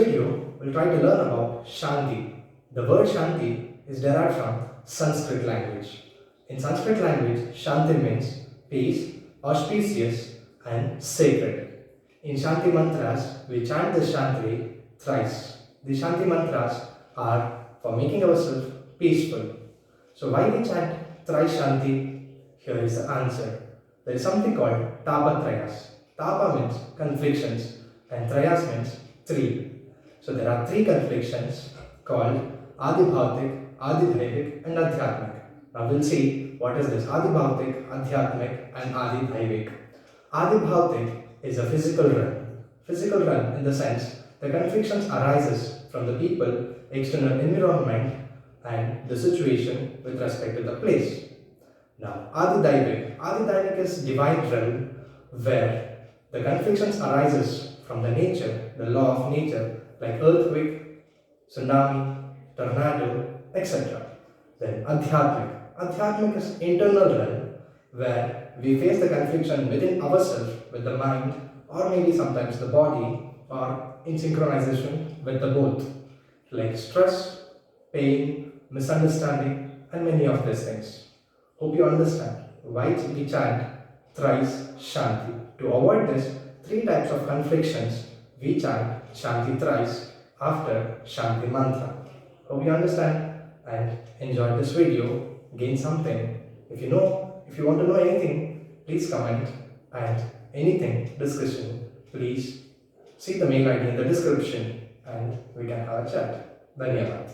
video, we'll try to learn about Shanti. The word Shanti is derived from Sanskrit language. In Sanskrit language, Shanti means peace, auspicious and sacred. In Shanti mantras, we chant the Shanti thrice. The Shanti mantras are for making ourselves peaceful. So why we chant thrice Shanti? Here is the answer. There is something called Tapatrayas. Tapa means conflictions and Trayas means three. So there are three conflictions called Adibhautik, Adidhaivik and Adhyatmik. Now we'll see what is this Adibhautik, Adhyatmik and Adidhaivik. Adibhautik is a physical realm. Physical realm in the sense the conflictions arises from the people, external environment and the situation with respect to the place. Now Adidhaivik is divine realm where the conflictions arises from the nature, the law of nature like earthquake, tsunami, tornado, etc. Then Adhyatmik is internal realm where we face the confliction within ourselves with the mind or maybe sometimes the body or in synchronization with the both like stress, pain, misunderstanding and many of these things. Hope you understand why we chant thrice Shanti. To avoid this, three types of conflictions we chant Shanti thrice after Shanti mantra. Hope you understand and enjoy this video, gain something. If you want to know anything, please comment and anything discussion, please see the mail ID in the description and we can have a chat. Dhanyavad.